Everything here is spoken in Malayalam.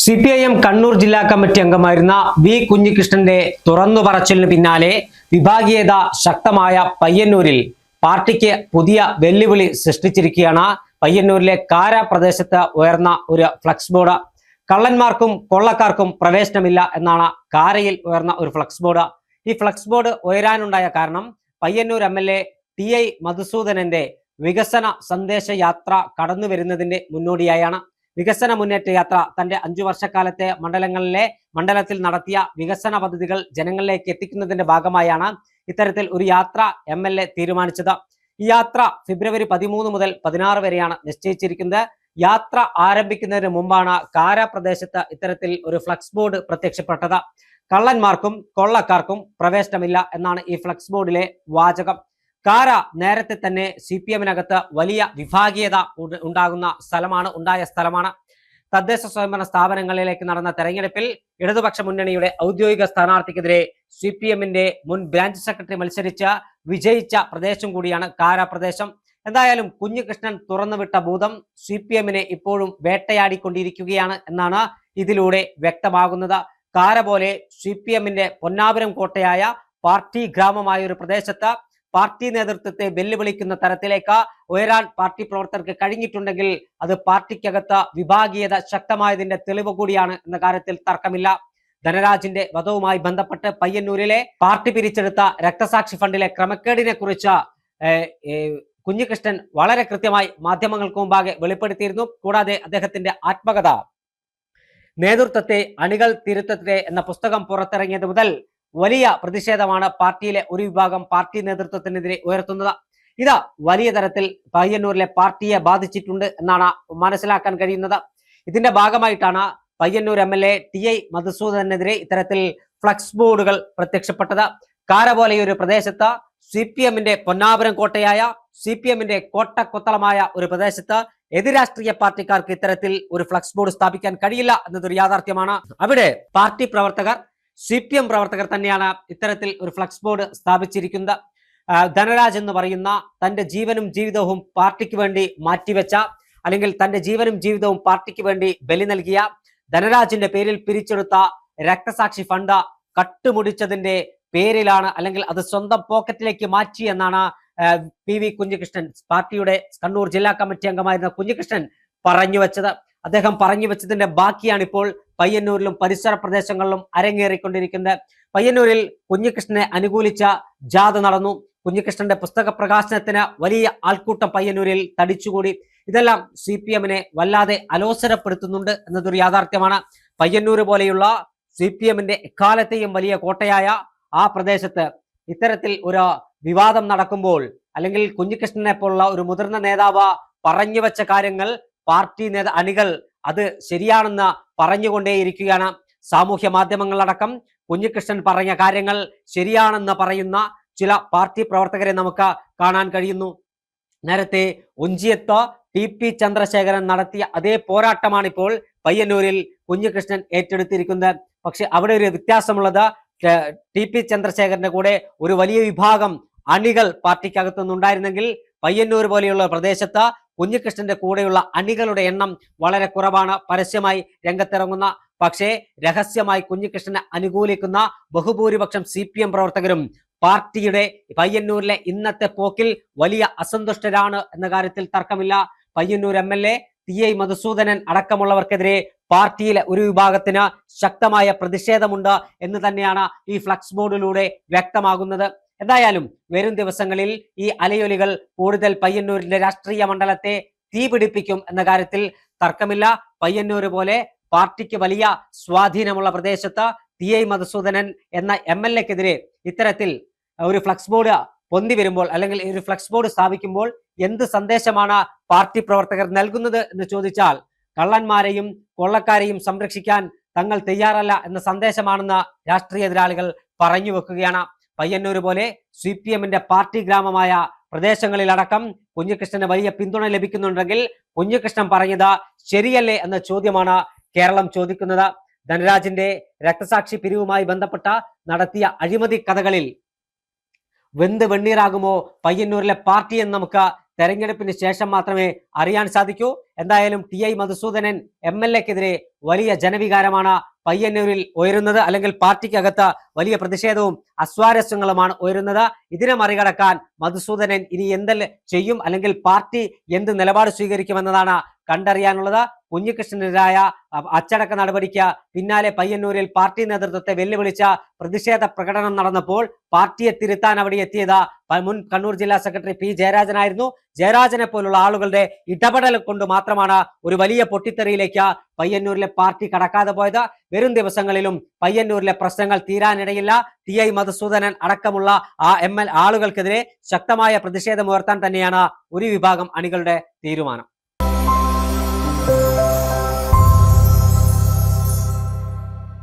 CPIM കണ്ണൂർ ജില്ലാ കമ്മിറ്റി അംഗമായിരുന്ന വി കുഞ്ഞികൃഷ്ണന്റെ തുറന്നു പറച്ചിലിന് പിന്നാലെ വിഭാഗീയത ശക്തമായ പയ്യന്നൂരിൽ പാർട്ടിക്ക് പുതിയ വെല്ലുവിളി സൃഷ്ടിച്ചിരിക്കുകയാണ്. പയ്യന്നൂരിലെ കാര പ്രദേശത്ത് ഉയർന്ന ഒരു ഫ്ലക്സ് ബോർഡ്. കള്ളന്മാർക്കും കൊള്ളക്കാർക്കും പ്രവേശനമില്ല എന്നാണ് കാരയിൽ ഉയർന്ന ഒരു ഫ്ലക്സ് ബോർഡ്. ഈ ഫ്ലക്സ് ബോർഡ് ഉയരാനുണ്ടായ കാരണം പയ്യന്നൂർ MLA TI മധുസൂദനന്റെ വികസന സന്ദേശ യാത്ര കടന്നു വരുന്നതിന്റെ മുന്നോടിയായാണ്. വികസന മുന്നേറ്റ യാത്ര തന്റെ 5 വർഷക്കാലത്തെ മണ്ഡലത്തിൽ നടത്തിയ വികസന പദ്ധതികൾ ജനങ്ങളിലേക്ക് എത്തിക്കുന്നതിന്റെ ഭാഗമായാണ് ഇത്തരത്തിൽ ഒരു യാത്ര MLA തീരുമാനിച്ചത്. ഈ യാത്ര ഫെബ്രുവരി 13 മുതൽ 16 വരെയാണ് നിശ്ചയിച്ചിരിക്കുന്നത്. യാത്ര ആരംഭിക്കുന്നതിന് മുമ്പാണ് കാര പ്രദേശത്ത് ഇത്തരത്തിൽ ഒരു ഫ്ലക്സ് ബോർഡ് പ്രത്യക്ഷപ്പെട്ടത്. കള്ളന്മാർക്കും കൊള്ളക്കാർക്കും പ്രവേശനമില്ല എന്നാണ് ഈ ഫ്ലക്സ് ബോർഡിലെ വാചകം. കാര നേരത്തെ തന്നെ CPM-നകത്ത് വലിയ വിഭാഗീയത ഉണ്ടായ സ്ഥലമാണ്. തദ്ദേശ സ്വയംഭരണ സ്ഥാപനങ്ങളിലേക്ക് നടന്ന തെരഞ്ഞെടുപ്പിൽ ഇടതുപക്ഷ മുന്നണിയുടെ ഔദ്യോഗിക സ്ഥാനാർത്ഥിക്കെതിരെ CPM-ന്റെ മുൻ ബ്രാഞ്ച് സെക്രട്ടറി മത്സരിച്ച് വിജയിച്ച പ്രദേശം കൂടിയാണ് കാര പ്രദേശം. എന്തായാലും കുഞ്ഞികൃഷ്ണൻ തുറന്നുവിട്ട ഭൂതം CPM-നെ ഇപ്പോഴും വേട്ടയാടിക്കൊണ്ടിരിക്കുകയാണ് എന്നാണ് ഇതിലൂടെ വ്യക്തമാകുന്നത്. കാര പോലെ CPM-ന്റെ പൊന്നാപുരം കോട്ടയായ പാർട്ടി ഗ്രാമമായ ഒരു പ്രദേശത്ത് പാർട്ടി നേതൃത്വത്തെ വെല്ലുവിളിക്കുന്ന തരത്തിലേക്ക് ഉയരാൻ പാർട്ടി പ്രവർത്തകർക്ക് കഴിഞ്ഞിട്ടുണ്ടെങ്കിൽ അത് പാർട്ടിക്കകത്ത് വിഭാഗീയത ശക്തമായതിന്റെ തെളിവ് കൂടിയാണ് എന്ന കാര്യത്തിൽ തർക്കമില്ല. ധനരാജിന്റെ വധവുമായി ബന്ധപ്പെട്ട് പയ്യന്നൂരിലെ പാർട്ടി പിരിച്ചെടുത്ത രക്തസാക്ഷി ഫണ്ടിലെ ക്രമക്കേടിനെ കുറിച്ച് കുഞ്ഞികൃഷ്ണൻ വളരെ കൃത്യമായി മാധ്യമങ്ങൾക്ക് മുമ്പാകെ വെളിപ്പെടുത്തിയിരുന്നു. കൂടാതെ അദ്ദേഹത്തിന്റെ ആത്മകഥ നേതൃത്വത്തെ അണികൾ തിരുത്തത്തെ എന്ന പുസ്തകം പുറത്തിറങ്ങിയത് മുതൽ വലിയ പ്രതിഷേധമാണ് പാർട്ടിയിലെ ഒരു വിഭാഗം പാർട്ടി നേതൃത്വത്തിനെതിരെ ഉയർത്തുന്നത്. ഇത് വലിയ തരത്തിൽ പയ്യന്നൂരിലെ പാർട്ടിയെ ബാധിച്ചിട്ടുണ്ട് എന്നാണ് മനസ്സിലാക്കാൻ കഴിയുന്നത്. ഇതിന്റെ ഭാഗമായിട്ടാണ് പയ്യന്നൂർ MLA TI മധുസൂദനെതിരെ ഇത്തരത്തിൽ ഫ്ലക്സ് ബോർഡുകൾ പ്രത്യക്ഷപ്പെട്ടത്. കാര പോലെയൊരു പ്രദേശത്ത് CPM-ന്റെ പൊന്നാപുരം കോട്ടയായ CPM-ന്റെ കോട്ടക്കൊത്തളമായ ഒരു പ്രദേശത്ത് എതിരാഷ്ട്രീയ പാർട്ടിക്കാർക്ക് ഇത്തരത്തിൽ ഒരു ഫ്ലക്സ് ബോർഡ് സ്ഥാപിക്കാൻ കഴിയില്ല എന്നതൊരു യാഥാർത്ഥ്യമാണ്. അവിടെ പാർട്ടി പ്രവർത്തകർ CPM പ്രവർത്തകർ തന്നെയാണ് ഇത്തരത്തിൽ ഒരു ഫ്ലക്സ് ബോർഡ് സ്ഥാപിച്ചിരിക്കുന്നത്. ധനരാജ് എന്ന് പറയുന്ന തന്റെ ജീവനും ജീവിതവും പാർട്ടിക്ക് വേണ്ടി മാറ്റിവെച്ച, അല്ലെങ്കിൽ തന്റെ ജീവനും ജീവിതവും പാർട്ടിക്ക് വേണ്ടി ബലി നൽകിയ ധനരാജിന്റെ പേരിൽ പിരിച്ചെടുത്ത രക്തസാക്ഷി ഫണ്ട് കട്ടുമുടിച്ചതിന്റെ പേരിലാണ്, അല്ലെങ്കിൽ അത് സ്വന്തം പോക്കറ്റിലേക്ക് മാറ്റി എന്നാണ് PV കുഞ്ഞികൃഷ്ണൻ, പാർട്ടിയുടെ കണ്ണൂർ ജില്ലാ കമ്മിറ്റി അംഗമായിരുന്ന കുഞ്ഞികൃഷ്ണൻ പറഞ്ഞു വെച്ചത്. അദ്ദേഹം പറഞ്ഞു വെച്ചതിന്റെ ബാക്കിയാണ് ഇപ്പോൾ പയ്യന്നൂരിലും പരിസര പ്രദേശങ്ങളിലും അരങ്ങേറിക്കൊണ്ടിരിക്കുന്നത്. പയ്യന്നൂരിൽ കുഞ്ഞികൃഷ്ണനെ അനുകൂലിച്ച ജാഥ നടന്നു. കുഞ്ഞികൃഷ്ണന്റെ പുസ്തക പ്രകാശനത്തിന് വലിയ ആൾക്കൂട്ടം പയ്യന്നൂരിൽ തടിച്ചുകൂടി. ഇതെല്ലാം CPM-നെ വല്ലാതെ അലോസരപ്പെടുത്തുന്നുണ്ട് എന്നതൊരു യാഥാർത്ഥ്യമാണ്. പയ്യന്നൂർ പോലെയുള്ള CPM-ന്റെ എക്കാലത്തെയും വലിയ കോട്ടയായ ആ പ്രദേശത്ത് ഇത്തരത്തിൽ ഒരു വിവാദം നടക്കുമ്പോൾ, അല്ലെങ്കിൽ കുഞ്ഞികൃഷ്ണനെ പോലുള്ള ഒരു മുതിർന്ന നേതാവ് പറഞ്ഞു വെച്ച കാര്യങ്ങൾ പാർട്ടി അണികൾ അത് ശരിയാണെന്ന് പറഞ്ഞുകൊണ്ടേയിരിക്കുകയാണ്. സാമൂഹ്യ മാധ്യമങ്ങളടക്കം കുഞ്ഞികൃഷ്ണൻ പറഞ്ഞ കാര്യങ്ങൾ ശരിയാണെന്ന് പറയുന്ന ചില പാർട്ടി പ്രവർത്തകരെ നമുക്ക് കാണാൻ കഴിയുന്നു. നേരത്തെ ഒഞ്ചിയത്ത് TP ചന്ദ്രശേഖരൻ നടത്തിയ അതേ പോരാട്ടമാണ് ഇപ്പോൾ പയ്യന്നൂരിൽ കുഞ്ഞികൃഷ്ണൻ ഏറ്റെടുത്തിരിക്കുന്നത്. പക്ഷെ അവിടെ ഒരു വ്യത്യാസമുള്ളത്, TP ചന്ദ്രശേഖരന്റെ കൂടെ ഒരു വലിയ വിഭാഗം അണികൾ പാർട്ടിക്കകത്തുനിന്നുണ്ടായിരുന്നെങ്കിൽ പയ്യന്നൂർ പോലെയുള്ള പ്രദേശത്ത് കുഞ്ഞികൃഷ്ണന്റെ കൂടെയുള്ള അണികളുടെ എണ്ണം വളരെ കുറവാണ്. പരസ്യമായി രംഗത്തിറങ്ങുന്ന, പക്ഷേ രഹസ്യമായി കുഞ്ഞികൃഷ്ണനെ അനുകൂലിക്കുന്ന ബഹുഭൂരിപക്ഷം CPM പ്രവർത്തകരും പാർട്ടിയുടെ പയ്യന്നൂരിലെ ഇന്നത്തെ പോക്കിൽ വലിയ അസന്തുഷ്ടരാണ് എന്ന കാര്യത്തിൽ തർക്കമില്ല. പയ്യന്നൂർ MLA TI മധുസൂദനൻ അടക്കമുള്ളവർക്കെതിരെ പാർട്ടിയിലെ ഒരു വിഭാഗത്തിന് ശക്തമായ പ്രതിഷേധമുണ്ട് എന്ന് തന്നെയാണ് ഈ ഫ്ലക്സ് ബോർഡിലൂടെ വ്യക്തമാകുന്നത്. എന്തായാലും വരും ദിവസങ്ങളിൽ ഈ അലയൊലികൾ കൂടുതൽ പയ്യന്നൂരിന്റെ രാഷ്ട്രീയ മണ്ഡലത്തെ തീപിടിപ്പിക്കും എന്ന കാര്യത്തിൽ തർക്കമില്ല. പയ്യന്നൂർ പോലെ പാർട്ടിക്ക് വലിയ സ്വാധീനമുള്ള പ്രദേശത്ത് TI മധുസൂദനൻ എന്ന MLA-ക്കെതിരെ ഇത്തരത്തിൽ ഒരു ഫ്ലക്സ് ബോർഡ് പൊന്തി വരുമ്പോൾ, അല്ലെങ്കിൽ ഒരു ഫ്ലക്സ് ബോർഡ് സ്ഥാപിക്കുമ്പോൾ എന്ത് സന്ദേശമാണ് പാർട്ടി പ്രവർത്തകർ നൽകുന്നത് എന്ന് ചോദിച്ചാൽ, കള്ളന്മാരെയും കൊള്ളക്കാരെയും സംരക്ഷിക്കാൻ തങ്ങൾ തയ്യാറല്ല എന്ന സന്ദേശമാണെന്ന് രാഷ്ട്രീയ എതിരാളികൾ പറഞ്ഞു വെക്കുകയാണ്. പയ്യന്നൂർ പോലെ CPM-ന്റെ പാർട്ടി ഗ്രാമമായ പ്രദേശങ്ങളിലടക്കം കുഞ്ഞികൃഷ്ണന് വലിയ പിന്തുണ ലഭിക്കുന്നുണ്ടെങ്കിൽ കുഞ്ഞികൃഷ്ണൻ പറഞ്ഞത് ശരിയല്ലേ എന്ന ചോദ്യമാണ് കേരളം ചോദിക്കുന്നത്. ധനരാജിന്റെ രക്തസാക്ഷി പിരിവുമായി ബന്ധപ്പെട്ട നടത്തിയ അഴിമതി കഥകളിൽ വെന്ത് വെണ്ണീറാകുമോ പയ്യന്നൂരിലെ പാർട്ടി എന്ന് നമുക്ക് തെരഞ്ഞെടുപ്പിന് ശേഷം മാത്രമേ അറിയാൻ സാധിക്കൂ. എന്തായാലും TI മധുസൂദനൻ MLA-ക്കെതിരെ വലിയ ജനവികാരമാണ് പയ്യന്നൂരിൽ ഉയരുന്നത്. അല്ലെങ്കിൽ പാർട്ടിക്കകത്ത് വലിയ പ്രതിഷേധവും അസ്വാരസ്യങ്ങളുമാണ് ഉയരുന്നത്. ഇതിനെ മറികടക്കാൻ മധുസൂദനൻ ഇനി എന്തെല്ലാം ചെയ്യും, അല്ലെങ്കിൽ പാർട്ടി എന്ത് നിലപാട് സ്വീകരിക്കുമെന്നതാണ് കണ്ടറിയാനുള്ളത്. കുഞ്ഞികൃഷ്ണനെതിരായ അച്ചടക്ക നടപടിക്ക് പിന്നാലെ പയ്യന്നൂരിൽ പാർട്ടി നേതൃത്വത്തെ വെല്ലുവിളിച്ച പ്രതിഷേധ പ്രകടനം നടന്നപ്പോൾ പാർട്ടിയെ തിരുത്താൻ അവിടെ എത്തിയത് മുൻ കണ്ണൂർ ജില്ലാ സെക്രട്ടറി P ജയരാജനായിരുന്നു. ജയരാജനെ പോലുള്ള ആളുകളുടെ ഇടപെടൽ കൊണ്ട് മാത്രമാണ് ഒരു വലിയ പൊട്ടിത്തെറിയിലേക്ക് പയ്യന്നൂരിലെ പാർട്ടി കടക്കാതെ പോയത്. വരും ദിവസങ്ങളിലും പയ്യന്നൂരിലെ പ്രശ്നങ്ങൾ തീരാനിടയില്ല. TI മധുസൂദനൻ അടക്കമുള്ള ആളുകൾക്കെതിരെ ശക്തമായ പ്രതിഷേധമുയർത്താൻ തന്നെയാണ് ഒരു വിഭാഗം അണികളുടെ തീരുമാനം.